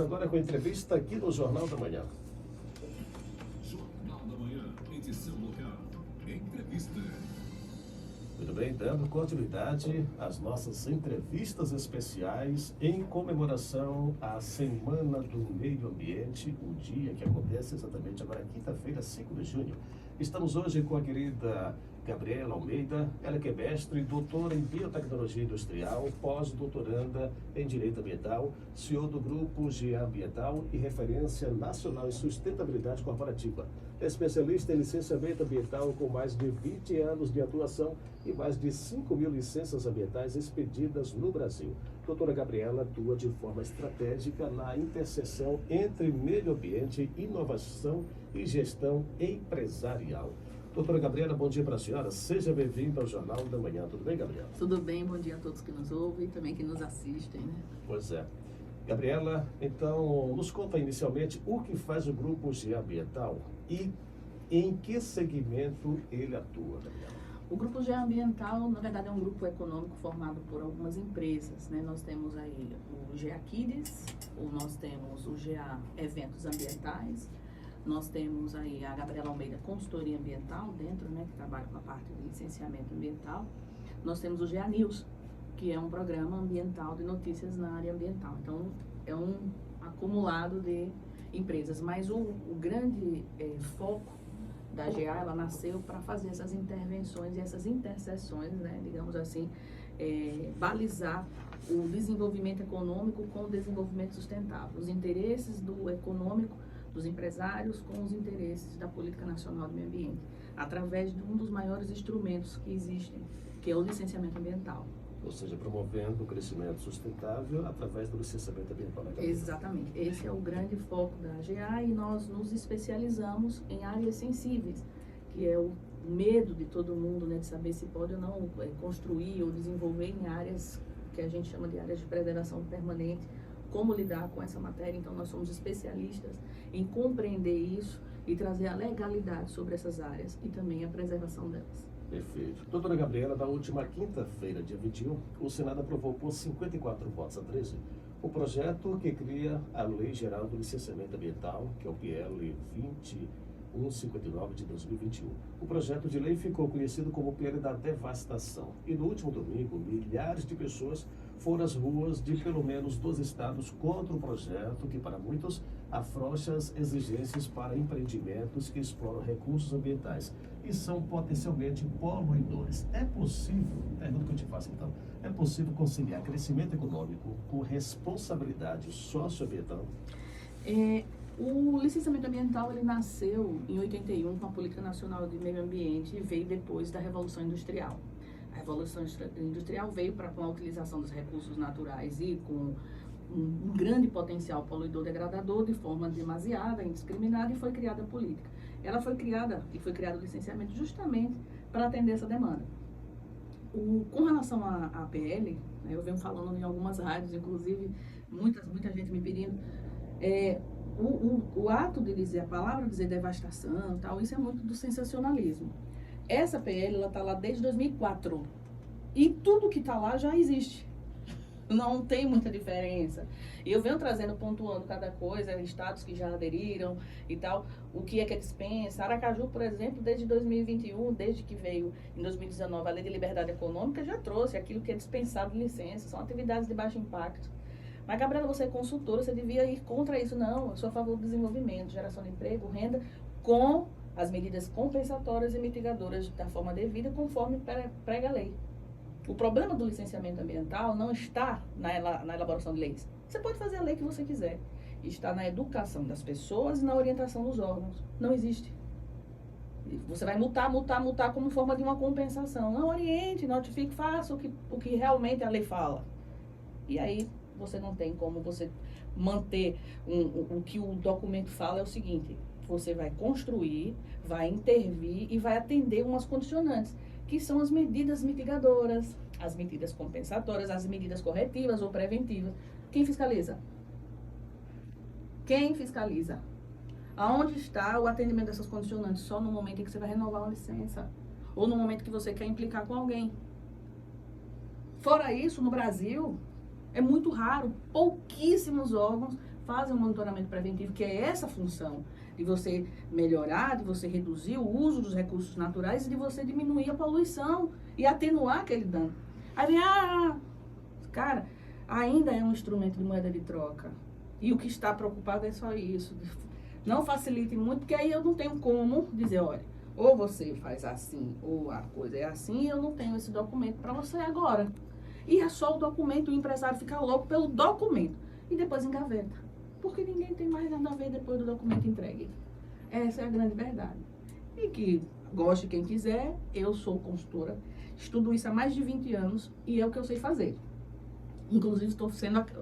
Agora com a entrevista aqui no Jornal da Manhã. Jornal da Manhã, edição local. Entrevista. Muito bem, dando continuidade às nossas entrevistas especiais em comemoração à Semana do Meio Ambiente, o dia que acontece exatamente agora, quinta-feira, 5 de junho. Estamos hoje com a querida Gabriela Almeida, ela que é mestre, doutora em Biotecnologia Industrial, pós-doutoranda em Direito Ambiental, CEO do Grupo GA Ambiental e referência nacional em sustentabilidade corporativa. É especialista em licenciamento ambiental com mais de 20 anos de atuação e mais de 5.000 licenças ambientais expedidas no Brasil. Doutora Gabriela atua de forma estratégica na interseção entre meio ambiente, inovação e gestão empresarial. Doutora Gabriela, bom dia para a senhora. Seja bem-vinda ao Jornal da Manhã. Tudo bem, Gabriela? Tudo bem, bom dia a todos que nos ouvem e também que nos assistem, né? Pois é. Gabriela, então, nos conta inicialmente o que faz o Grupo GA Ambiental e em que segmento ele atua, Gabriela? O Grupo GA Ambiental, na verdade, é um grupo econômico formado por algumas empresas, né? Nós temos aí o GA Kids, nós temos o GA Eventos Ambientais, nós temos aí a Gabriela Almeida Consultoria Ambiental dentro, né, que trabalha com a parte de licenciamento ambiental. Nós temos o GA News, que é um programa ambiental de notícias na área ambiental. Então, é um acumulado de empresas. Mas o grande foco da GA, ela nasceu para fazer essas intervenções e essas interseções, né, digamos assim, balizar o desenvolvimento econômico com o desenvolvimento sustentável. Os interesses do econômico dos empresários com os interesses da Política Nacional do Meio Ambiente, através de um dos maiores instrumentos que existem, que é o licenciamento ambiental. Ou seja, promovendo o crescimento sustentável através do licenciamento ambiental. Né, Gabriela? Exatamente. Esse é o grande foco da GA e nós nos especializamos em áreas sensíveis, que é o medo de todo mundo, né, de saber se pode ou não construir ou desenvolver em áreas que a gente chama de áreas de preservação permanente, como lidar com essa matéria. Então, nós somos especialistas em compreender isso e trazer a legalidade sobre essas áreas e também a preservação delas. Perfeito. Doutora Gabriela, na última quinta-feira, dia 21, o Senado aprovou por 54 votos a 13 o projeto que cria a Lei Geral do Licenciamento Ambiental, que é o PL 2159 de 2021. O projeto de lei ficou conhecido como PL da devastação. E no último domingo, milhares de pessoas foram às ruas de pelo menos 12 estados contra o projeto, que para muitos afrouxa as exigências para empreendimentos que exploram recursos ambientais e são potencialmente poluidores. É possível, pergunta que eu te faço então, é possível conciliar crescimento econômico com responsabilidade socioambiental? O licenciamento ambiental, ele nasceu em 81 com a Política Nacional de Meio Ambiente e veio depois da Revolução Industrial. A Revolução Industrial veio com a utilização dos recursos naturais e com um grande potencial poluidor degradador de forma demasiada, indiscriminada, e foi criada a política. Ela foi criada o licenciamento justamente para atender essa demanda. Com relação à PL, né, eu venho falando em algumas rádios, inclusive muita gente me pedindo, o ato de dizer, a palavra dizer devastação, tal, isso é muito do sensacionalismo. Essa PL, ela está lá desde 2004 e tudo que está lá já existe. Não tem muita diferença. E eu venho trazendo, pontuando cada coisa, estados que já aderiram e tal, o que é dispensa. Aracaju, por exemplo, desde 2021, desde que veio em 2019 a Lei de Liberdade Econômica, já trouxe aquilo que é dispensado de licença, são atividades de baixo impacto. Mas, Gabriela, você é consultora, você devia ir contra isso. Não, eu sou a favor do desenvolvimento, geração de emprego, renda, com as medidas compensatórias e mitigadoras da forma devida, conforme prega a lei. O problema do licenciamento ambiental não está na elaboração de leis. Você pode fazer a lei que você quiser. Está na educação das pessoas e na orientação dos órgãos. Não existe. Você vai multar como forma de uma compensação. Não, oriente, notifique, faça o que realmente a lei fala. E aí você não tem como você manter o que o documento fala. É o seguinte: você vai construir, vai intervir e vai atender umas condicionantes, que são as medidas mitigadoras, as medidas compensatórias, as medidas corretivas ou preventivas. Quem fiscaliza? Quem fiscaliza? Aonde está o atendimento dessas condicionantes? Só no momento em que você vai renovar uma licença ou no momento que você quer implicar com alguém. Fora isso, no Brasil, é muito raro, pouquíssimos órgãos fazem um monitoramento preventivo, que é essa função de você melhorar, de você reduzir o uso dos recursos naturais e de você diminuir a poluição e atenuar aquele dano. Aí vem, cara, ainda é um instrumento de moeda de troca. E o que está preocupado é só isso. Não facilite muito, porque aí eu não tenho como dizer, olha, ou você faz assim, ou a coisa é assim, e eu não tenho esse documento para você agora. E é só o documento, o empresário fica louco pelo documento. E depois engaveta. Porque ninguém tem mais nada a ver depois do documento entregue. Essa é a grande verdade. E que goste quem quiser, eu sou consultora, estudo isso há mais de 20 anos e é o que eu sei fazer. Inclusive,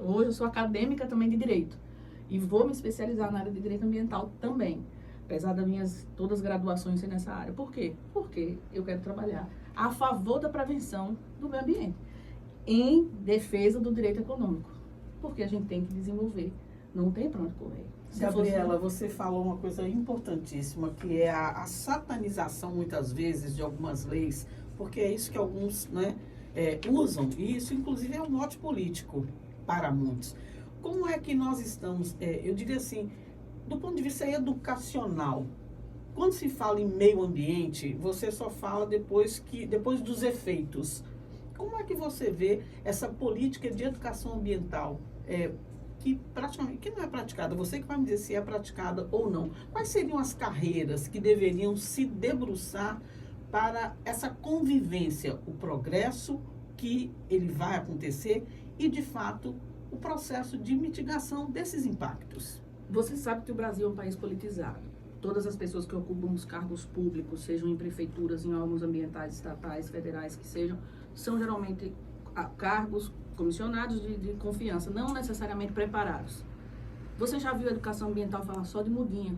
hoje eu sou acadêmica também de Direito. E vou me especializar na área de Direito Ambiental também. Apesar das minhas todas as graduações ser nessa área. Por quê? Porque eu quero trabalhar a favor da prevenção do meio ambiente. Em defesa do direito econômico. Porque a gente tem que desenvolver. Não tem para onde correr. Gabriela, você falou uma coisa importantíssima, que é a satanização, muitas vezes, de algumas leis, porque é isso que alguns, né, usam, e isso, inclusive, é um mote político para muitos. Como é que nós estamos, eu diria assim, do ponto de vista educacional, quando se fala em meio ambiente, você só fala depois dos efeitos. Como é que você vê essa política de educação ambiental que não é praticada? Você que vai me dizer se é praticada ou não. Quais seriam as carreiras que deveriam se debruçar para essa convivência, o progresso que ele vai acontecer e, de fato, o processo de mitigação desses impactos? Você sabe que o Brasil é um país politizado. Todas as pessoas que ocupam os cargos públicos, sejam em prefeituras, em órgãos ambientais, estatais, federais, que sejam, são geralmente cargos comissionados de confiança, não necessariamente preparados. Você já viu a educação ambiental falar só de mudinha?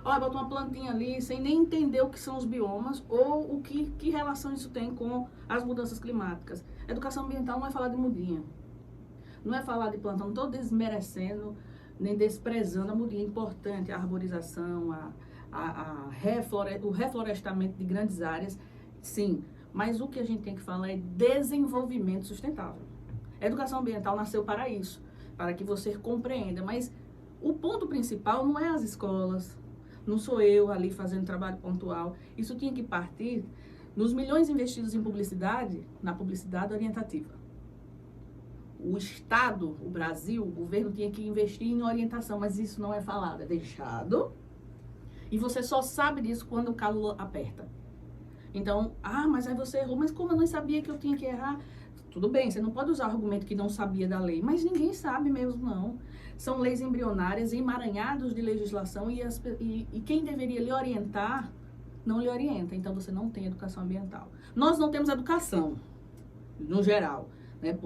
Olha, bota uma plantinha ali sem nem entender o que são os biomas ou que relação isso tem com as mudanças climáticas. A educação ambiental não é falar de mudinha. Não é falar de planta, não estou desmerecendo nem desprezando a mudinha. É importante a arborização, o reflorestamento de grandes áreas, sim. Mas o que a gente tem que falar é desenvolvimento sustentável. A educação ambiental nasceu para isso, para que você compreenda. Mas o ponto principal não é as escolas, não sou eu ali fazendo trabalho pontual. Isso tinha que partir nos milhões investidos em publicidade, na publicidade orientativa. O Estado, o Brasil, o governo tinha que investir em orientação, mas isso não é falado, é deixado. E você só sabe disso quando o calo aperta. Então, mas aí você errou, mas como eu não sabia que eu tinha que errar? Tudo bem, você não pode usar o argumento que não sabia da lei, mas ninguém sabe mesmo, não. São leis embrionárias, emaranhados de legislação e quem deveria lhe orientar, não lhe orienta. Então, você não tem educação ambiental. Nós não temos educação, no geral, né?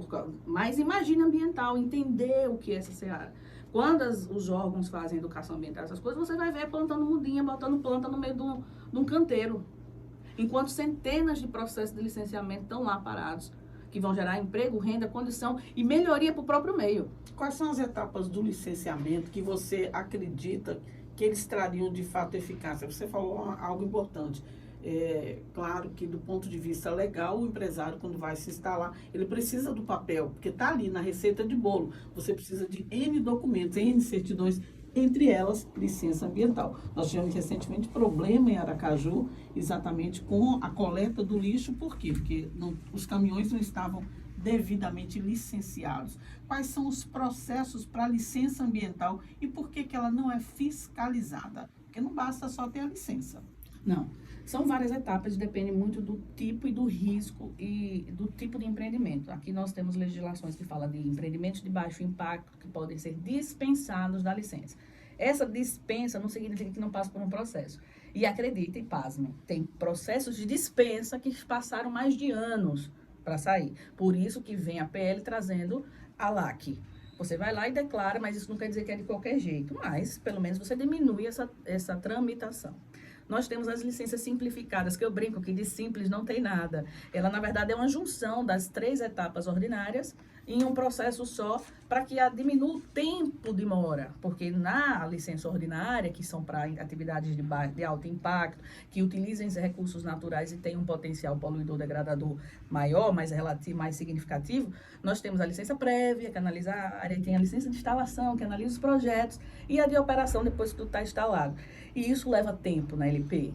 Mas imagina ambiental, entender o que é essa seara. Quando os órgãos fazem educação ambiental, essas coisas, você vai ver plantando mudinha, botando planta no meio de um canteiro. Enquanto centenas de processos de licenciamento estão lá parados, que vão gerar emprego, renda, condição e melhoria para o próprio meio. Quais são as etapas do licenciamento que você acredita que eles trariam de fato eficácia? Você falou algo importante. Claro que do ponto de vista legal, o empresário, quando vai se instalar, ele precisa do papel, porque está ali na receita de bolo. Você precisa de N documentos, N certidões, entre elas, licença ambiental. Nós tivemos recentemente problema em Aracaju, exatamente com a coleta do lixo. Por quê? Porque os caminhões não estavam devidamente licenciados. Quais são os processos para licença ambiental e por que ela não é fiscalizada? Porque não basta só ter a licença. Não. São várias etapas, depende muito do tipo e do risco e do tipo de empreendimento. Aqui nós temos legislações que falam de empreendimentos de baixo impacto que podem ser dispensados da licença. Essa dispensa não significa que não passa por um processo. E acredite, pasme, tem processos de dispensa que passaram mais de anos para sair. Por isso que vem a PL trazendo a LAC. Você vai lá e declara, mas isso não quer dizer que é de qualquer jeito. Mas, pelo menos, você diminui essa tramitação. Nós temos as licenças simplificadas, que eu brinco que de simples não tem nada. Ela, na verdade, é uma junção das 3 etapas ordinárias em um processo só, para que diminua o tempo de mora, porque na licença ordinária, que são para atividades de alto impacto, que utilizem os recursos naturais e têm um potencial poluidor degradador maior, mais relativo, mais significativo, nós temos a licença prévia, que analisa a área, e tem a licença de instalação, que analisa os projetos, e a de operação depois que tudo está instalado. E isso leva tempo na LP.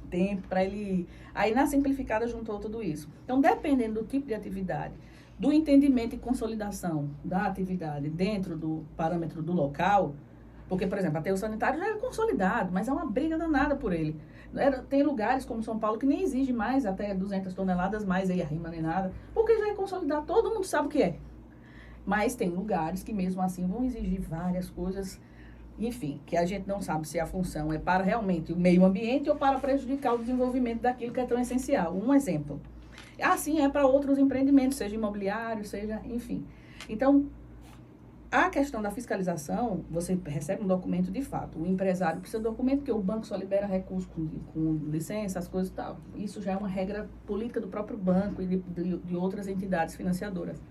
Tempo para ele... Aí na simplificada juntou tudo isso. Então, dependendo do tipo de atividade, do entendimento e consolidação da atividade dentro do parâmetro do local, porque, por exemplo, aterro sanitário já é consolidado, mas é uma briga danada por ele. Tem lugares como São Paulo que nem exige mais até 200 toneladas mais aí a rima nem nada, porque já é consolidado, todo mundo sabe o que é. Mas tem lugares que mesmo assim vão exigir várias coisas, enfim, que a gente não sabe se a função é para realmente o meio ambiente ou para prejudicar o desenvolvimento daquilo que é tão essencial. Um exemplo. Assim é para outros empreendimentos, seja imobiliário, seja, enfim. Então, a questão da fiscalização, você recebe um documento de fato. O empresário precisa de documento, porque o banco só libera recursos com licença, as coisas e tal. Isso já é uma regra política do próprio banco e de outras entidades financiadoras.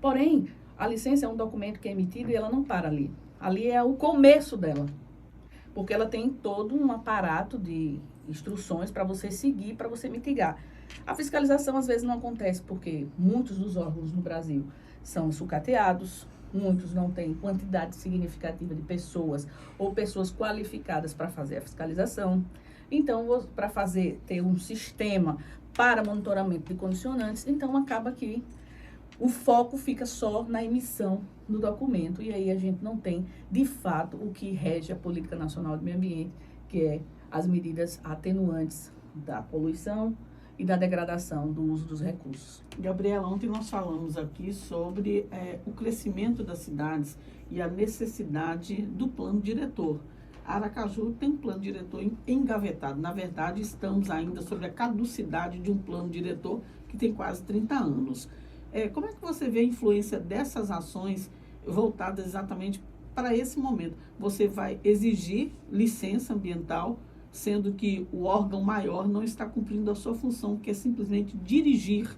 Porém, a licença é um documento que é emitido e ela não para ali. Ali é o começo dela, porque ela tem todo um aparato de instruções para você seguir, para você mitigar. A fiscalização às vezes não acontece porque muitos dos órgãos no Brasil são sucateados, muitos não têm quantidade significativa de pessoas ou pessoas qualificadas para fazer a fiscalização. Então, para ter um sistema para monitoramento de condicionantes, então acaba que o foco fica só na emissão do documento e aí a gente não tem, de fato, o que rege a Política Nacional de Meio Ambiente, que é as medidas atenuantes da poluição e da degradação do uso dos recursos. Gabriela, ontem nós falamos aqui sobre o crescimento das cidades e a necessidade do plano diretor. Aracaju tem um plano diretor engavetado. Na verdade, estamos ainda sobre a caducidade de um plano diretor que tem quase 30 anos. Como é que você vê a influência dessas ações voltadas exatamente para esse momento? Você vai exigir licença ambiental, sendo que o órgão maior não está cumprindo a sua função, que é simplesmente dirigir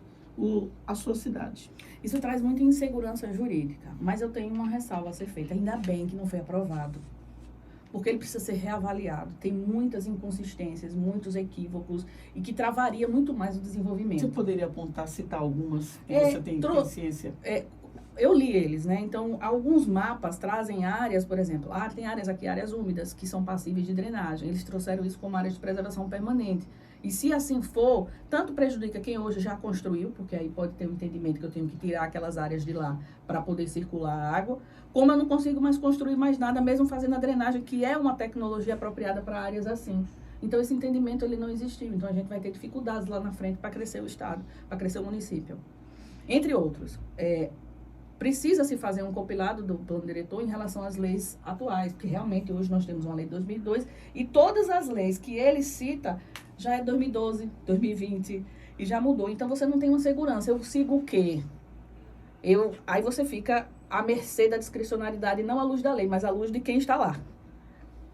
a sua cidade. Isso traz muita insegurança jurídica, mas eu tenho uma ressalva a ser feita. Ainda bem que não foi aprovado, porque ele precisa ser reavaliado. Tem muitas inconsistências, muitos equívocos e que travaria muito mais o desenvolvimento. Você poderia apontar, citar algumas que você tem consciência? Eu li eles, né? Então, alguns mapas trazem áreas, por exemplo, tem áreas aqui, áreas úmidas, que são passíveis de drenagem. Eles trouxeram isso como áreas de preservação permanente. E se assim for, tanto prejudica quem hoje já construiu, porque aí pode ter um entendimento que eu tenho que tirar aquelas áreas de lá para poder circular a água, como eu não consigo mais construir mais nada, mesmo fazendo a drenagem, que é uma tecnologia apropriada para áreas assim. Então, esse entendimento ele não existiu. Então, a gente vai ter dificuldades lá na frente para crescer o estado, para crescer o município. Entre outros, precisa se fazer um compilado do plano diretor em relação às leis atuais, porque realmente hoje nós temos uma lei de 2002 e todas as leis que ele cita já é 2012, 2020 e já mudou. Então você não tem uma segurança. Eu sigo o quê? Aí você fica à mercê da discricionariedade, não à luz da lei, mas à luz de quem está lá.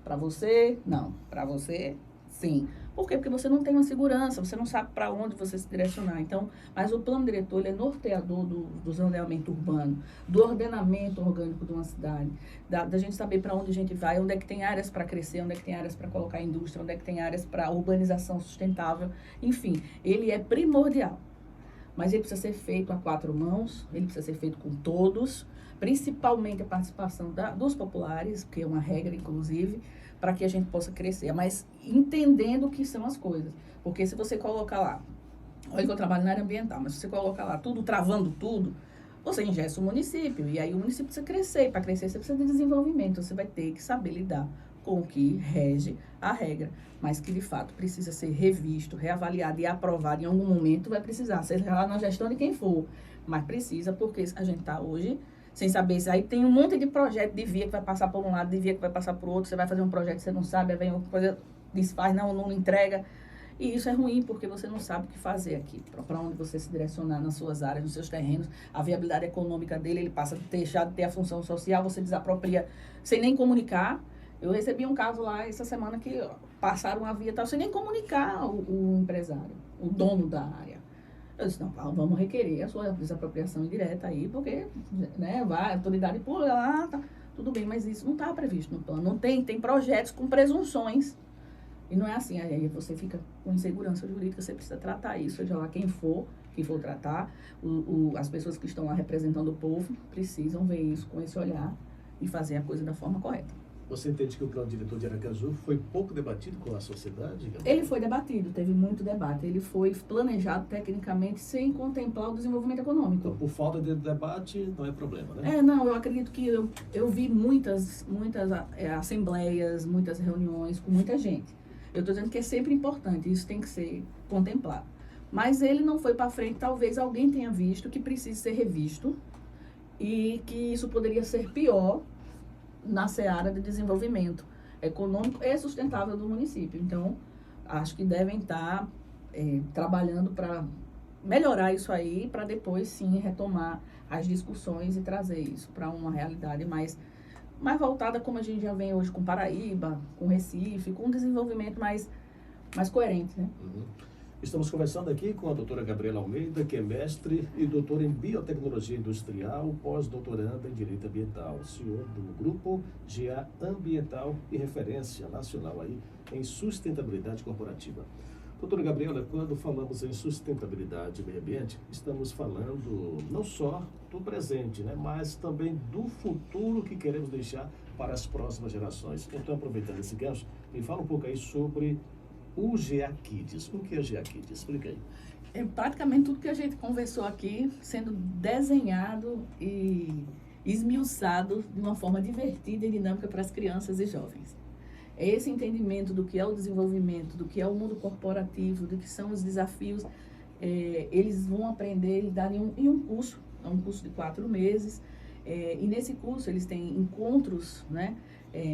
Para você, não. Para você, sim. Por quê? Porque você não tem uma segurança, você não sabe para onde você se direcionar. Então, mas o plano diretor ele é norteador do zoneamento urbano, do ordenamento orgânico de uma cidade, da gente saber para onde a gente vai, onde é que tem áreas para crescer, onde é que tem áreas para colocar indústria, onde é que tem áreas para urbanização sustentável. Enfim, ele é primordial. Mas ele precisa ser feito a 4 mãos, ele precisa ser feito com todos, principalmente a participação dos populares, que é uma regra, inclusive, para que a gente possa crescer, mas entendendo o que são as coisas. Porque se você colocar lá, olha que eu trabalho na área ambiental, mas se você colocar lá tudo, travando tudo, você ingessa o município, e aí o município precisa crescer, e para crescer você precisa de desenvolvimento, você vai ter que saber lidar com o que rege a regra, mas que de fato precisa ser revisto, reavaliado e aprovado em algum momento, vai precisar, seja lá na gestão de quem for, mas precisa, porque a gente está hoje sem saber isso. Aí tem um monte de projeto de via que vai passar por um lado, de via que vai passar por outro. Você vai fazer um projeto que você não sabe, aí vem outra coisa, desfaz, não entrega. E isso é ruim, porque você não sabe o que fazer aqui, para onde você se direcionar nas suas áreas, nos seus terrenos. A viabilidade econômica dele, ele passa a deixar de ter a função social, você desapropria sem nem comunicar. Eu recebi um caso lá essa semana que passaram a via tal, sem nem comunicar o empresário, o dono da área. Eu disse, não, vamos requerer a sua desapropriação indireta aí, porque, né, vai, a autoridade pula lá, tá, tudo bem, mas isso não está previsto no plano. Não tem projetos com presunções. E não é assim, aí você fica com insegurança jurídica, você precisa tratar isso, seja lá quem for tratar, as pessoas que estão lá representando o povo precisam ver isso com esse olhar e fazer a coisa da forma correta. Você entende que o plano diretor de Aracaju foi pouco debatido com a sociedade? Ele foi debatido, teve muito debate. Ele foi planejado tecnicamente sem contemplar o desenvolvimento econômico. Então, por falta de debate, não é problema, né? Não, eu acredito que eu vi muitas assembleias, muitas reuniões com muita gente. Eu estou dizendo que é sempre importante, isso tem que ser contemplado. Mas ele não foi para frente, talvez alguém tenha visto que precisa ser revisto e que isso poderia ser pior na seara de desenvolvimento econômico e sustentável do município. Então, acho que devem estar trabalhando para melhorar isso aí, para depois sim retomar as discussões e trazer isso para uma realidade mais voltada como a gente já vem hoje com Paraíba, com Recife, com um desenvolvimento mais coerente, né? Uhum. Estamos conversando aqui com a doutora Gabriela Almeida, que é mestre e doutora em Biotecnologia Industrial, pós-doutoranda em Direito Ambiental, senhor do Grupo GA Ambiental e referência nacional aí em sustentabilidade corporativa. Doutora Gabriela, quando falamos em sustentabilidade e meio ambiente, estamos falando não só do presente, né, mas também do futuro que queremos deixar para as próximas gerações. Então, aproveitando esse gancho, me fala um pouco aí sobre o GA Kids. O que é GA Kids? Explica aí. É praticamente tudo que a gente conversou aqui sendo desenhado e esmiuçado de uma forma divertida e dinâmica para as crianças e jovens. É esse entendimento do que é o desenvolvimento, do que é o mundo corporativo, do que são os desafios, eles vão aprender, eles darem em um curso, é um curso de 4 meses, e nesse curso eles têm encontros, né,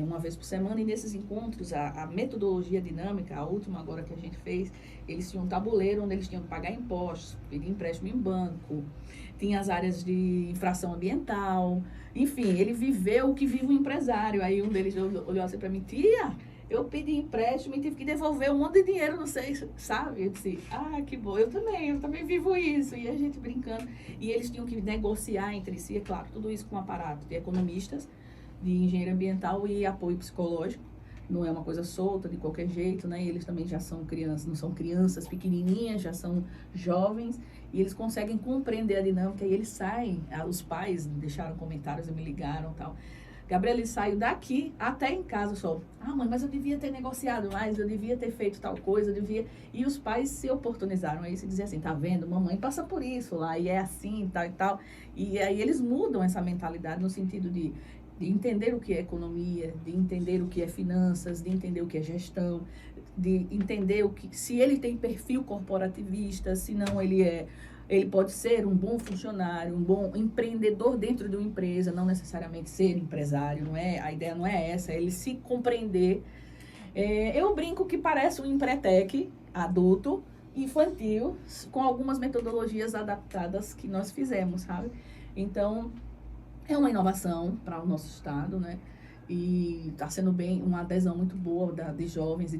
uma vez por semana, e nesses encontros a metodologia dinâmica, a última agora que a gente fez, eles tinham um tabuleiro onde eles tinham que pagar impostos, pedir empréstimo em banco, tinha as áreas de infração ambiental, enfim, ele viveu o que vive um empresário. Aí um deles olhou assim para mim, tia, eu pedi empréstimo e tive que devolver um monte de dinheiro, não sei, sabe? Eu disse, que bom, eu também vivo isso. E a gente brincando. E eles tinham que negociar entre si, é claro, tudo isso com um aparato de economistas, de engenheiro ambiental e apoio psicológico. Não é uma coisa solta, de qualquer jeito, né? Eles também já são crianças, não são crianças pequenininhas, já são jovens, e eles conseguem compreender a dinâmica, e eles saem, os pais deixaram comentários e me ligaram e tal. Gabriela, ele saiu daqui até em casa só. Mãe, mas eu devia ter negociado mais, eu devia ter feito tal coisa, eu devia... E os pais se oportunizaram a isso e diziam assim, tá vendo, mamãe passa por isso lá, e é assim, tal e tal. E aí eles mudam essa mentalidade no sentido de entender o que é economia, de entender o que é finanças, de entender o que é gestão, de entender se ele tem perfil corporativista, se não ele pode ser um bom funcionário, um bom empreendedor dentro de uma empresa, não necessariamente ser empresário, a ideia não é essa, é ele se compreender. Eu brinco que parece um empretec adulto, infantil, com algumas metodologias adaptadas que nós fizemos, sabe? Então, é uma inovação para o nosso estado, né? E está sendo uma adesão muito boa de jovens e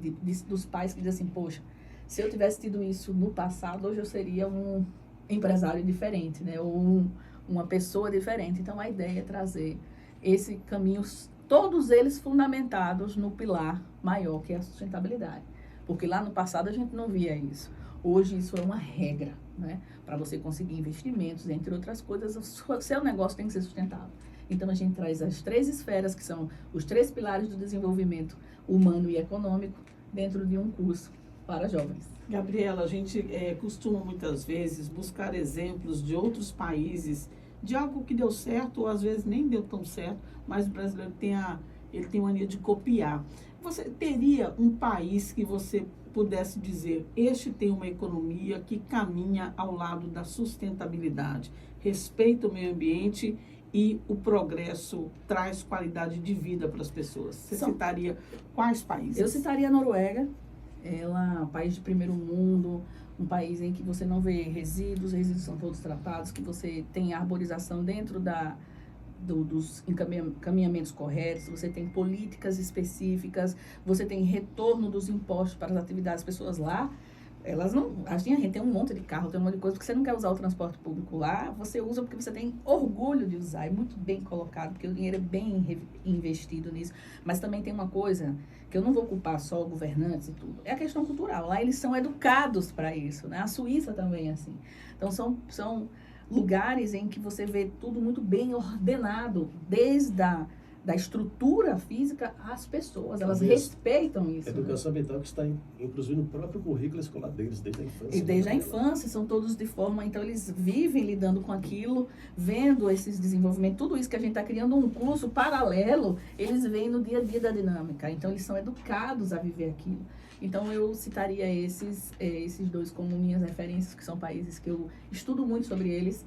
dos pais que dizem assim, poxa, se eu tivesse tido isso no passado, hoje eu seria um empresário diferente, né? Ou uma pessoa diferente. Então, a ideia é trazer esse caminho, todos eles fundamentados no pilar maior, que é a sustentabilidade. Porque lá no passado a gente não via isso. Hoje isso é uma regra, né? Para você conseguir investimentos, entre outras coisas, o seu negócio tem que ser sustentável. Então, a gente traz as 3 esferas, que são os 3 pilares do desenvolvimento humano e econômico, dentro de um curso para jovens. Gabriela, a gente costuma muitas vezes buscar exemplos de outros países, de algo que deu certo, ou às vezes nem deu tão certo, mas o brasileiro ele tem mania de copiar. Você teria um país que você pudesse dizer, este tem uma economia que caminha ao lado da sustentabilidade, respeita o meio ambiente e o progresso traz qualidade de vida para as pessoas? Você citaria quais países? Eu citaria a Noruega. Ela é um país de primeiro mundo, um país em que você não vê resíduos são todos tratados, que você tem arborização dentro dos encaminhamentos corretos, você tem políticas específicas, você tem retorno dos impostos para as atividades. As pessoas lá Elas não... A gente tem um monte de carro, tem um monte de coisa, porque você não quer usar o transporte público lá, você usa porque você tem orgulho de usar, é muito bem colocado, porque o dinheiro é bem investido nisso. Mas também tem uma coisa que eu não vou culpar só governantes e tudo, é a questão cultural. Lá eles são educados para isso, né? A Suíça também é assim. Então são lugares em que você vê tudo muito bem ordenado, desde da estrutura física às pessoas, elas respeitam isso. Educação ambiental que está, inclusive, no próprio currículo escolar deles, desde a infância. E desde a infância, são todos de forma, então eles vivem lidando com aquilo, vendo esses desenvolvimentos, tudo isso que a gente está criando um curso paralelo, eles veem no dia a dia da dinâmica, então eles são educados a viver aquilo. Então eu citaria esses dois como minhas referências, que são países que eu estudo muito sobre eles,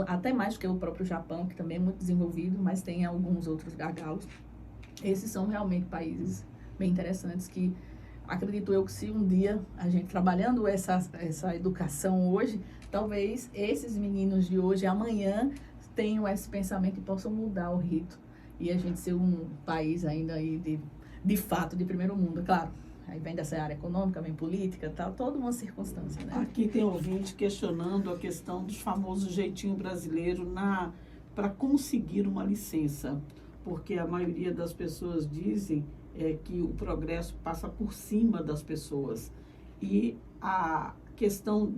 até mais do que o próprio Japão, que também é muito desenvolvido, mas tem alguns outros gargalos. Esses são realmente países bem interessantes que acredito eu que se um dia a gente trabalhando essa educação hoje, talvez esses meninos de hoje, amanhã, tenham esse pensamento e possam mudar o rito e a gente ser um país ainda aí de fato de primeiro mundo, claro. Aí vem dessa área econômica, vem política, tal, toda uma circunstância, né? Aqui tem ouvinte questionando a questão dos famosos jeitinho brasileiro para conseguir uma licença, porque a maioria das pessoas dizem que o progresso passa por cima das pessoas. E a questão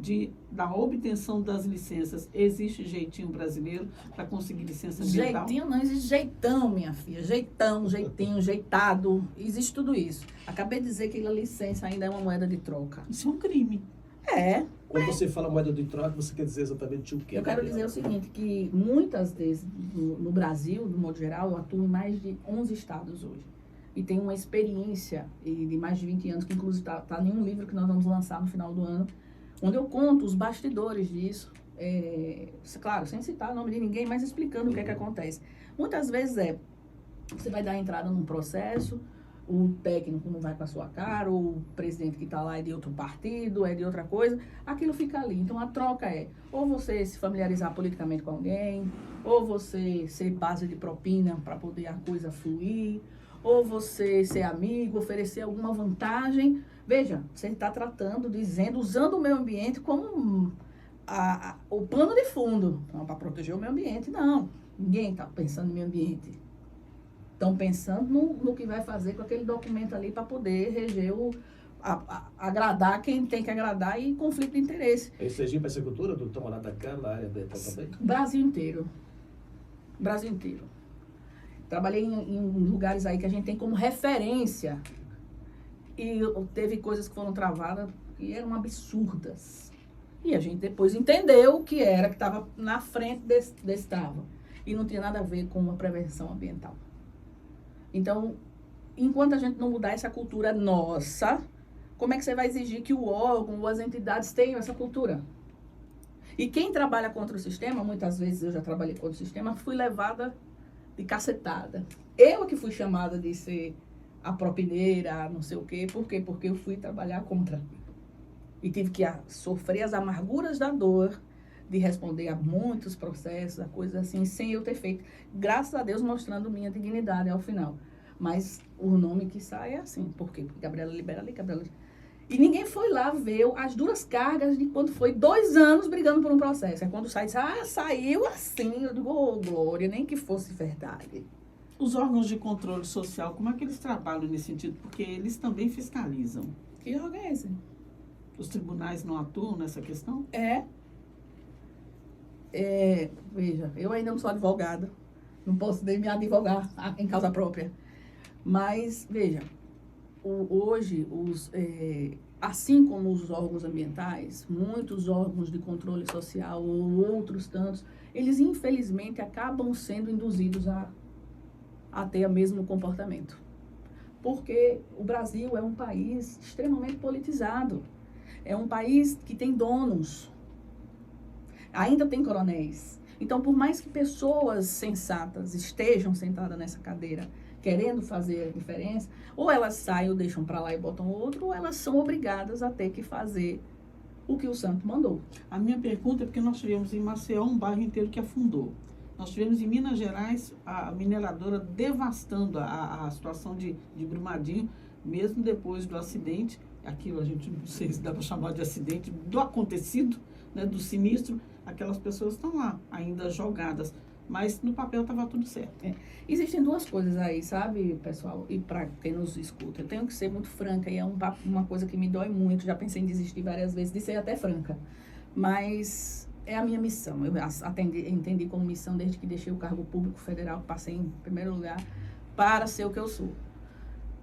da obtenção das licenças, existe jeitinho brasileiro para conseguir licença ambiental? Jeitinho não, existe jeitão, minha filha. Jeitão, jeitinho, jeitado. Existe tudo isso. Acabei de dizer que a licença ainda é uma moeda de troca. Isso é um crime. É. Quando você fala moeda de troca, você quer dizer exatamente o quê? Eu quero dizer o seguinte, que muitas vezes no Brasil, de modo geral, eu atuo em mais de 11 estados hoje. E tenho uma experiência de mais de 20 anos, que inclusive está em um livro que nós vamos lançar no final do ano, onde eu conto os bastidores disso, claro, sem citar o nome de ninguém, mas explicando o que é que acontece. Muitas vezes você vai dar entrada num processo, o técnico não vai com a sua cara, ou o presidente que está lá é de outro partido, é de outra coisa, aquilo fica ali. Então a troca ou você se familiarizar politicamente com alguém, ou você ser base de propina para poder a coisa fluir, ou você ser amigo, oferecer alguma vantagem. Veja, você está tratando, usando o meio ambiente como o pano de fundo. Não, para proteger o meio ambiente, não. Ninguém está pensando no meio ambiente. Estão pensando no que vai fazer com aquele documento ali para poder reger agradar quem tem que agradar e conflito de interesse. Esse Sergipe vai ser cultura do Tomar da Cá, na área ambiental também? Brasil inteiro. Brasil inteiro. Trabalhei em lugares aí que a gente tem como referência. E teve coisas que foram travadas que eram absurdas. E a gente depois entendeu o que era, que estava na frente desse trava. E não tinha nada a ver com uma prevenção ambiental. Então, enquanto a gente não mudar essa cultura nossa, como é que você vai exigir que o órgão ou as entidades tenham essa cultura? E quem trabalha contra o sistema, muitas vezes eu já trabalhei contra o sistema, fui levada de cacetada. Eu que fui chamada de ser a propineira, não sei o quê. Por quê? Porque eu fui trabalhar contra. E tive que sofrer as amarguras da dor de responder a muitos processos, a coisas assim, sem eu ter feito. Graças a Deus, mostrando minha dignidade ao final. Mas o nome que sai é assim. Por quê? Porque Gabriela libera ali, Gabriela... E ninguém foi lá ver as duras cargas de quando foi 2 anos brigando por um processo. É quando sai, diz, saiu assim. Eu digo, glória, nem que fosse verdade. Os órgãos de controle social, como é que eles trabalham nesse sentido? Porque eles também fiscalizam. Que órgão é esse? Os tribunais não atuam nessa questão? Veja, eu ainda não sou advogada. Não posso nem me advogar em causa própria. Mas, veja, hoje, assim como os órgãos ambientais, muitos órgãos de controle social ou outros tantos, eles infelizmente acabam sendo induzidos a ter o mesmo comportamento. Porque o Brasil é um país extremamente politizado. É um país que tem donos. Ainda tem coronéis. Então, por mais que pessoas sensatas estejam sentadas nessa cadeira querendo fazer a diferença, ou elas saem ou deixam para lá e botam outro, ou elas são obrigadas a ter que fazer o que o santo mandou. A minha pergunta é porque nós tivemos em Maceió um bairro inteiro que afundou. Nós tivemos em Minas Gerais a mineradora devastando a situação de Brumadinho, mesmo depois do acidente, aquilo a gente não sei se dá para chamar de acidente, do acontecido, né, do sinistro, aquelas pessoas estão lá, ainda jogadas. Mas no papel estava tudo certo. Existem duas coisas aí, sabe, pessoal? E para quem nos escuta, eu tenho que ser muito franca e é uma coisa que me dói muito. Já pensei em desistir várias vezes de ser até franca. Mas é a minha missão. Eu entendi como missão desde que deixei o cargo público federal, passei em primeiro lugar, para ser o que eu sou.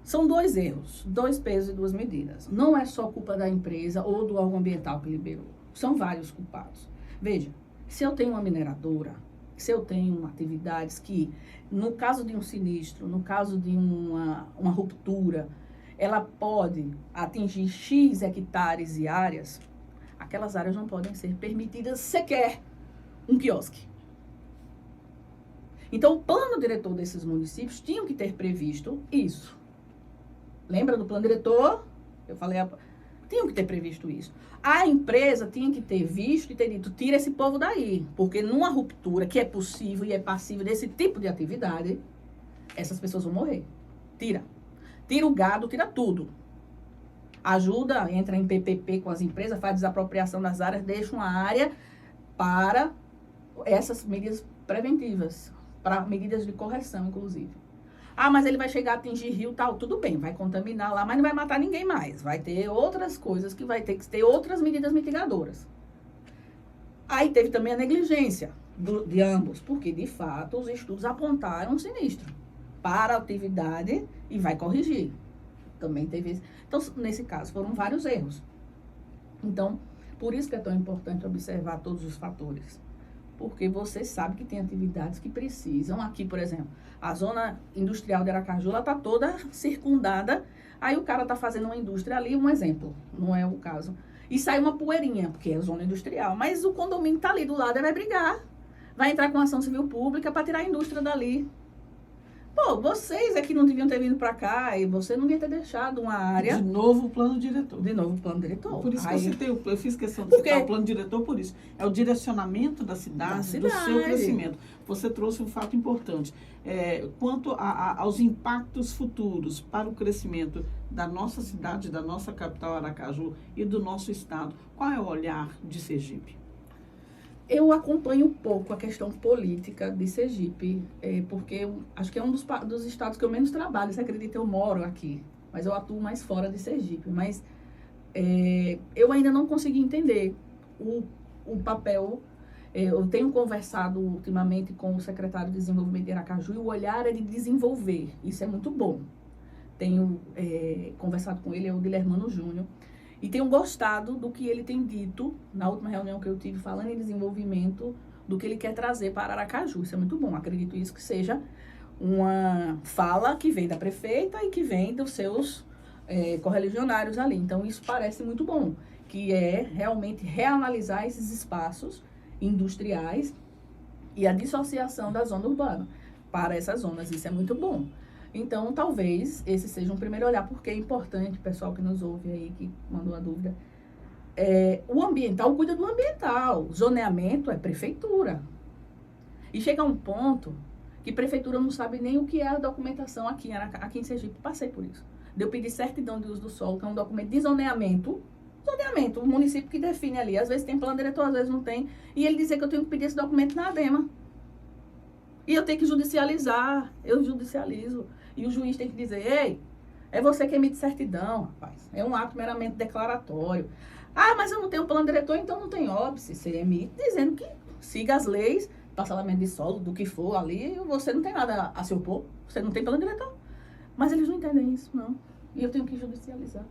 São 2 erros, 2 pesos e 2 medidas. Não é só culpa da empresa ou do órgão ambiental que liberou. São vários culpados. Veja, se eu tenho uma mineradora, se eu tenho atividades que, no caso de um sinistro, no caso de uma ruptura, ela pode atingir X hectares e áreas, aquelas áreas não podem ser permitidas sequer um quiosque. Então, o plano diretor desses municípios tinha que ter previsto isso. Lembra do plano diretor? Eu falei, tinham que ter previsto isso. A empresa tinha que ter visto e ter dito, tira esse povo daí. Porque numa ruptura que é possível e é passível desse tipo de atividade, essas pessoas vão morrer. Tira. Tira o gado, tira tudo. Ajuda, entra em PPP com as empresas, faz desapropriação das áreas, deixa uma área para essas medidas preventivas, para medidas de correção, inclusive. Ah, mas ele vai chegar a atingir rio tal, tudo bem, vai contaminar lá, mas não vai matar ninguém mais. Vai ter outras coisas que vai ter que ter outras medidas mitigadoras. Aí teve também a negligência de ambos, porque de fato os estudos apontaram um sinistro para a atividade e vai corrigir. Também teve isso. Então, nesse caso, foram vários erros. Então, por isso que é tão importante observar todos os fatores. Porque você sabe que tem atividades que precisam. Aqui, por exemplo, a zona industrial de Aracaju, ela está toda circundada. Aí o cara está fazendo uma indústria ali, um exemplo, não é o caso. E sai uma poeirinha, porque é zona industrial. Mas o condomínio está ali do lado, ele vai brigar. Vai entrar com ação civil pública para tirar a indústria dali. Pô, vocês é que não deviam ter vindo para cá e você não devia ter deixado uma área... De novo o plano diretor. De novo o plano diretor. Por isso que eu fiz questão de Porque... citar o plano diretor por isso. É o direcionamento da cidade, do seu crescimento. Você trouxe um fato importante. Quanto aos impactos futuros para o crescimento da nossa cidade, da nossa capital Aracaju e do nosso estado, qual é o olhar de Sergipe? Eu acompanho um pouco a questão política de Sergipe, porque eu acho que é um dos estados que eu menos trabalho. Você acredita, eu moro aqui, mas eu atuo mais fora de Sergipe. Mas eu ainda não consegui entender o papel. Eu tenho conversado ultimamente com o secretário de Desenvolvimento de Aracaju e o olhar é de desenvolver. Isso é muito bom. Tenho conversado com ele, é o Guilhermano Júnior. E tenho gostado do que ele tem dito na última reunião que eu tive falando em desenvolvimento, do que ele quer trazer para Aracaju. Isso é muito bom. Acredito isso que seja uma fala que vem da prefeita e que vem dos seus correligionários ali. Então, isso parece muito bom, que é realmente reanalisar esses espaços industriais e a dissociação da zona urbana para essas zonas. Isso é muito bom. Então, talvez esse seja um primeiro olhar, porque é importante, pessoal que nos ouve aí, que mandou a dúvida, o ambiental cuida do ambiental, zoneamento é prefeitura. E chega a um ponto que prefeitura não sabe nem o que é a documentação aqui em Sergipe. Passei por isso. De eu pedir certidão de uso do solo, que é um documento de zoneamento, o município que define ali. Às vezes tem plano diretor, às vezes não tem. E ele dizer que eu tenho que pedir esse documento na ADEMA. E eu tenho que judicializar, eu judicializo. E o juiz tem que dizer, ei, é você que emite certidão, rapaz. É um ato meramente declaratório. Ah, mas eu não tenho plano diretor, então não tem óbice. Você emite dizendo que siga as leis, parcelamento de solo, do que for ali, você não tem nada a se opor, você não tem plano diretor. Mas eles não entendem isso, não. E eu tenho que judicializar.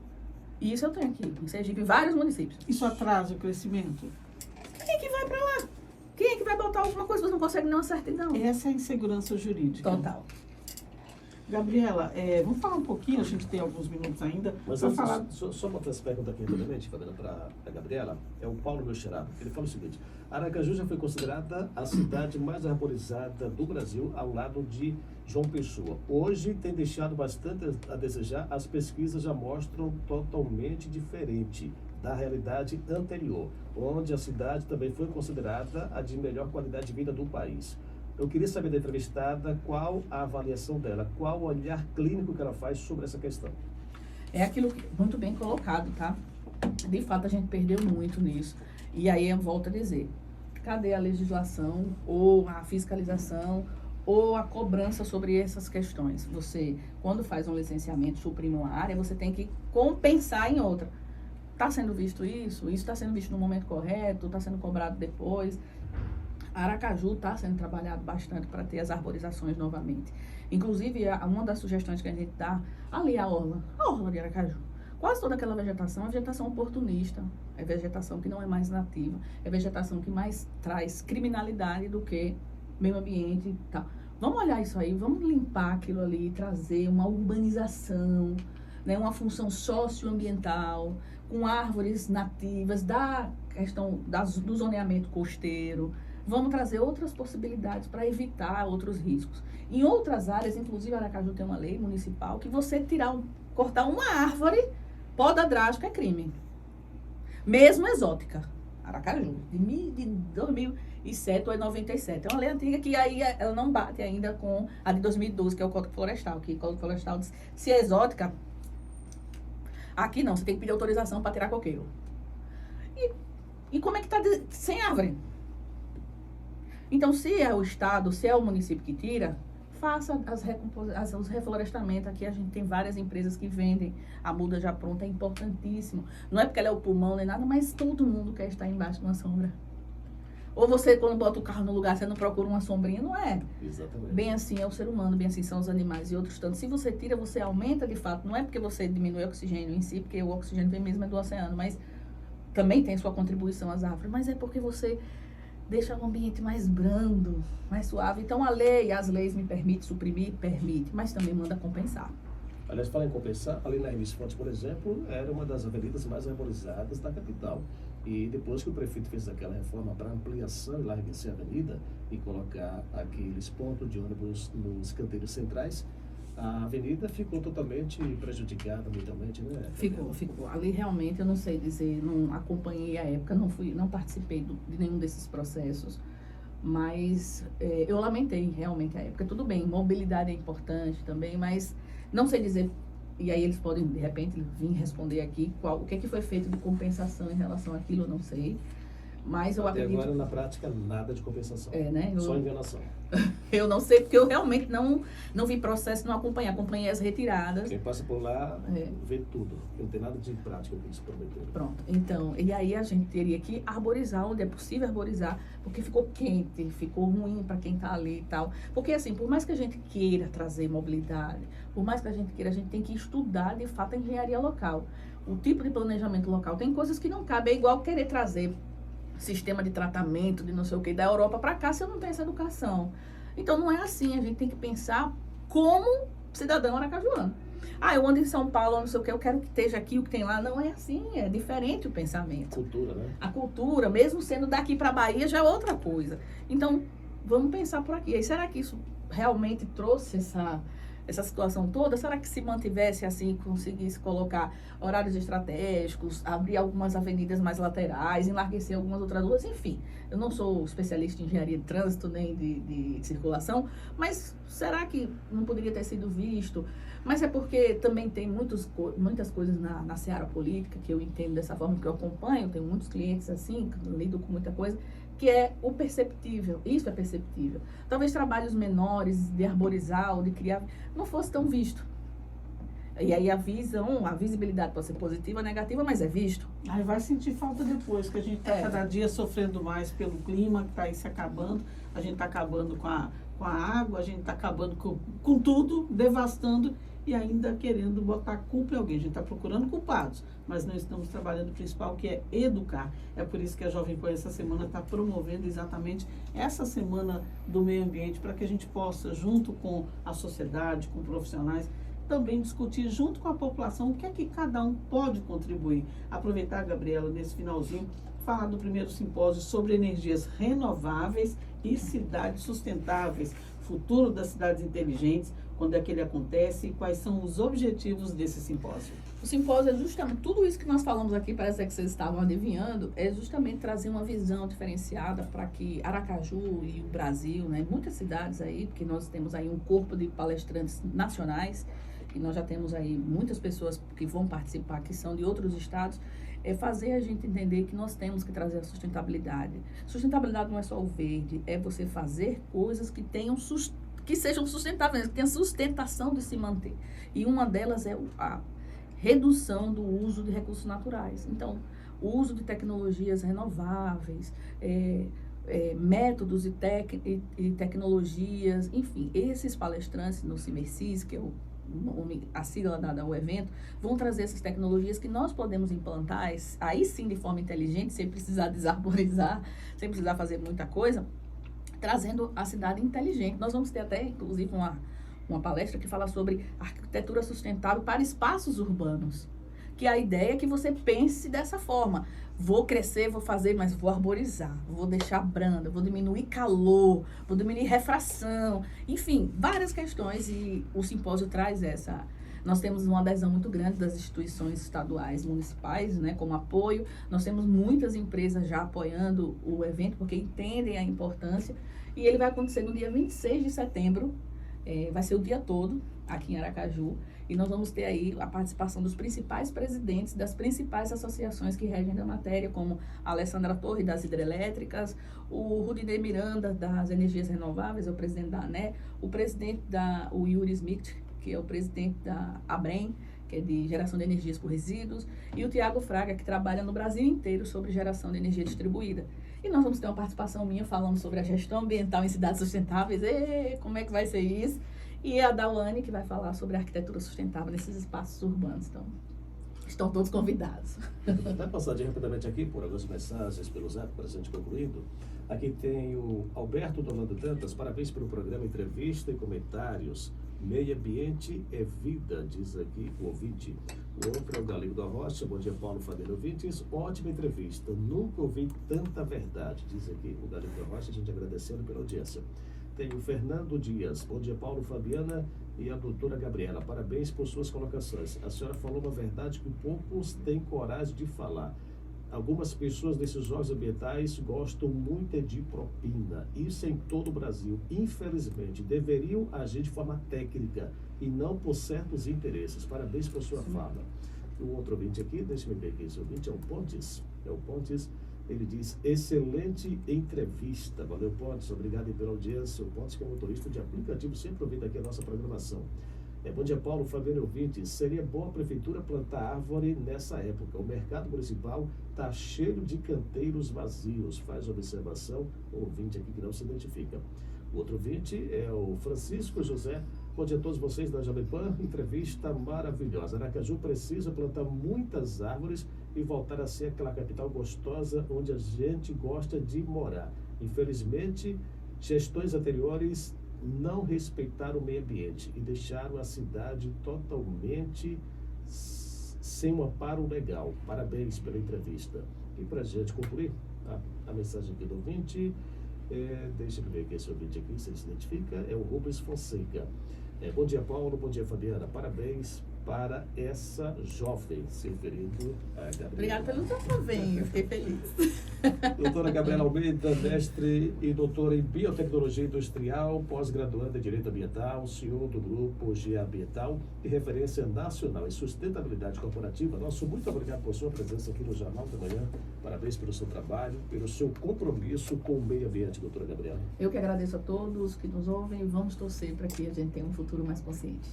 E isso eu tenho aqui, em Sergipe, em vários municípios. Isso atrasa o crescimento? Quem é que vai pra lá? Quem é que vai botar alguma coisa que você não consegue nem uma certidão? Essa é a insegurança jurídica. Total. Gabriela, vamos falar um pouquinho, a gente tem alguns minutos ainda. Mas falar... só uma outra pergunta aqui brevemente, Fabiana, para a Gabriela. É o Paulo Belcherado. Ele fala o seguinte: Aracaju já foi considerada a cidade mais arborizada do Brasil, ao lado de João Pessoa. Hoje tem deixado bastante a desejar, as pesquisas já mostram totalmente diferente da realidade anterior, onde a cidade também foi considerada a de melhor qualidade de vida do país. Eu queria saber da entrevistada qual a avaliação dela, qual o olhar clínico que ela faz sobre essa questão. É aquilo que, muito bem colocado, tá? De fato, a gente perdeu muito nisso. E aí, eu volto a dizer, cadê a legislação, ou a fiscalização, ou a cobrança sobre essas questões? Você, quando faz um licenciamento, suprime uma área, você tem que compensar em outra. Está sendo visto isso? Isso está sendo visto no momento correto? Está sendo cobrado depois? Aracaju está sendo trabalhado bastante para ter as arborizações novamente. Inclusive, uma das sugestões que a gente dá, ali a orla de Aracaju. Quase toda aquela vegetação é vegetação oportunista, é vegetação que não é mais nativa, é vegetação que mais traz criminalidade do que meio ambiente e tal. Vamos olhar isso aí, vamos limpar aquilo ali, trazer uma urbanização, né, uma função socioambiental, com árvores nativas, da questão do zoneamento costeiro. Vamos trazer outras possibilidades para evitar outros riscos. Em outras áreas, inclusive Aracaju tem uma lei municipal, que você cortar uma árvore, poda drástica é crime. Mesmo exótica. Aracaju, de 2007 ou 97. É uma lei antiga que aí ela não bate ainda com a de 2012, que é o Código Florestal. Que o Código Florestal diz, se é exótica, aqui não, você tem que pedir autorização para tirar coqueiro. E como é que está sem árvore? Então, se é o Estado, se é o município que tira, faça os reflorestamentos. Aqui a gente tem várias empresas que vendem a muda já pronta, é importantíssimo. Não é porque ela é o pulmão nem nada, mas todo mundo quer estar embaixo de uma sombra. Ou você, quando bota o carro no lugar, você não procura uma sombrinha, não é? Exatamente. Bem assim é o ser humano, bem assim são os animais e outros tantos. Se você tira, você aumenta de fato. Não é porque você diminui o oxigênio em si, porque o oxigênio vem mesmo do oceano, mas também tem sua contribuição às árvores. Mas é porque você deixa o ambiente mais brando, mais suave. Então, as leis me permitem suprimir, mas também manda compensar. Aliás, fala em compensar, ali na Hermes Fontes, por exemplo, era uma das avenidas mais arborizadas da capital. E depois que o prefeito fez aquela reforma para ampliação e larguecer a avenida e colocar aqueles pontos de ônibus nos canteiros centrais, a avenida ficou totalmente prejudicada ambientalmente, né? Ficou. Ali realmente eu não sei dizer, não acompanhei a época, não participei de nenhum desses processos, mas eu lamentei realmente a época. Tudo bem, mobilidade é importante também, mas não sei dizer, e aí eles podem de repente vir responder aqui o que foi feito de compensação em relação àquilo, eu não sei. Mas eu até acredito... agora, na prática, nada de compensação. Né? Só enganação. Eu não sei, porque eu realmente não vi processo, não acompanhei as retiradas. Quem passa por lá vê tudo. Não tem nada de prática que eles prometeram. Pronto. Então, e aí a gente teria que arborizar onde é possível arborizar, porque ficou quente, ficou ruim para quem está ali e tal. Porque assim, por mais que a gente queira trazer mobilidade, por mais que a gente queira, a gente tem que estudar de fato a engenharia local. O tipo de planejamento local. Tem coisas que não cabem, é igual querer trazer sistema de tratamento, de não sei o que, da Europa para cá, se eu não tenho essa educação. Então, não é assim. A gente tem que pensar como cidadão aracajuano. Eu ando em São Paulo, não sei o que, eu quero que esteja aqui, o que tem lá. Não é assim, é diferente o pensamento. Cultura, né? A cultura, mesmo sendo daqui para a Bahia, já é outra coisa. Então, vamos pensar por aqui. E será que isso realmente trouxe essa situação toda? Será que se mantivesse assim, conseguisse colocar horários estratégicos, abrir algumas avenidas mais laterais, enlarguecer algumas outras ruas, enfim. Eu não sou especialista em engenharia de trânsito nem de circulação, mas será que não poderia ter sido visto? Mas é porque também tem muitas coisas na seara política que eu entendo dessa forma, que eu acompanho, tenho muitos clientes assim, lido com muita coisa, que é o perceptível. Isso é perceptível. Talvez trabalhos menores de arborizar ou de criar não fosse tão visto. E aí a visibilidade pode ser positiva ou negativa, mas é visto. Aí vai sentir falta depois, que a gente está cada dia sofrendo mais pelo clima, que está aí se acabando. A gente está acabando com a água, a gente está acabando com tudo, devastando e ainda querendo botar culpa em alguém. A gente está procurando culpados, mas não estamos trabalhando o principal, que é educar. É por isso que a Jovem Pan essa semana está promovendo exatamente essa semana do meio ambiente, para que a gente possa, junto com a sociedade, com profissionais, também discutir junto com a população o que é que cada um pode contribuir. Aproveitar, Gabriela, nesse finalzinho, falar do primeiro simpósio sobre energias renováveis e cidades sustentáveis, futuro das cidades inteligentes, quando é que ele acontece e quais são os objetivos desse simpósio. O simpósio é justamente, tudo isso que nós falamos aqui, parece que vocês estavam adivinhando, é justamente trazer uma visão diferenciada para que Aracaju e o Brasil, né, muitas cidades aí, porque nós temos aí um corpo de palestrantes nacionais, e nós já temos aí muitas pessoas que vão participar, que são de outros estados, é fazer a gente entender que nós temos que trazer a sustentabilidade. Sustentabilidade não é só o verde, é você fazer coisas que tenham que sejam sustentáveis, que tenham sustentação de se manter. E uma delas é a redução do uso de recursos naturais. Então, o uso de tecnologias renováveis, métodos e tecnologias, enfim, esses palestrantes no CIMERCIS, que é a sigla dada ao evento, vão trazer essas tecnologias que nós podemos implantar, aí sim de forma inteligente, sem precisar desarborizar, sem precisar fazer muita coisa, trazendo a cidade inteligente. Nós vamos ter até, inclusive, uma palestra que fala sobre arquitetura sustentável para espaços urbanos. Que a ideia é que você pense dessa forma. Vou crescer, vou fazer, mas vou arborizar, vou deixar branda, vou diminuir calor, vou diminuir refração. Enfim, várias questões e o simpósio traz essa. Nós temos uma adesão muito grande das instituições estaduais, municipais, né, como apoio. Nós temos muitas empresas já apoiando o evento, porque entendem a importância. E ele vai acontecer no dia 26 de setembro, vai ser o dia todo, aqui em Aracaju. E nós vamos ter aí a participação dos principais presidentes das principais associações que regem a matéria, como a Alessandra Torre, das hidrelétricas, o Rudinei Miranda, das energias renováveis, é o presidente da ANE, o Yuri Smith, que é o presidente da ABREM, que é de geração de energias por resíduos, e o Tiago Fraga, que trabalha no Brasil inteiro sobre geração de energia distribuída. E nós vamos ter uma participação minha falando sobre a gestão ambiental em cidades sustentáveis. Como é que vai ser isso? E a Dawane, que vai falar sobre a arquitetura sustentável nesses espaços urbanos. Então, estão todos convidados. Vai passar rapidamente aqui por algumas mensagens pelo Zap para a gente concluindo. Aqui tem o Alberto Donando Dantas. Parabéns pelo programa Entrevista e Comentários. Meio ambiente é vida, diz aqui o ouvinte. O outro é o Galego da Rocha. Bom dia, Paulo Fabiano ouvintes. Ótima entrevista. Nunca ouvi tanta verdade, diz aqui o Galego da Rocha. A gente agradecendo pela audiência. Tem o Fernando Dias. Bom dia, Paulo, Fabiana e a doutora Gabriela. Parabéns por suas colocações. A senhora falou uma verdade que poucos têm coragem de falar. Algumas pessoas desses órgãos ambientais gostam muito de propina. Isso em todo o Brasil. Infelizmente, deveriam agir de forma técnica e não por certos interesses. Parabéns por sua fala. O outro ouvinte aqui, deixa-me ver aqui. Esse ouvinte é o Pontes. Ele diz, excelente entrevista. Valeu, Pontes. Obrigado pela audiência. O Pontes, que é motorista de aplicativo, sempre ouvindo aqui a nossa programação. Bom dia, Paulo, Fabiano ouvintes. Seria bom a prefeitura plantar árvore nessa época. O mercado municipal está cheio de canteiros vazios. Faz observação, o ouvinte aqui que não se identifica. O outro ouvinte é o Francisco José. Bom dia a todos vocês da Jovem Pan. Entrevista maravilhosa. Aracaju precisa plantar muitas árvores e voltar a ser aquela capital gostosa onde a gente gosta de morar. Infelizmente, gestões anteriores não respeitaram o meio ambiente e deixaram a cidade totalmente sem um amparo legal. Parabéns pela entrevista. E para a gente concluir, a mensagem aqui do ouvinte, deixa eu ver aqui esse ouvinte aqui, se ele se identifica, é o Rubens Fonseca. Bom dia, Paulo, bom dia, Fabiana. Parabéns para essa jovem, se referindo a Gabriela. Obrigada pelo seu convênio, fiquei feliz. Doutora Gabriela Almeida, mestre e doutora em Biotecnologia Industrial, pós-graduanda em Direito Ambiental, CEO do Grupo GA Ambiental e referência nacional em sustentabilidade corporativa. Nosso muito obrigado por sua presença aqui no Jornal da Manhã. Parabéns pelo seu trabalho, pelo seu compromisso com o meio ambiente, doutora Gabriela. Eu que agradeço a todos que nos ouvem e vamos torcer para que a gente tenha um futuro mais consciente.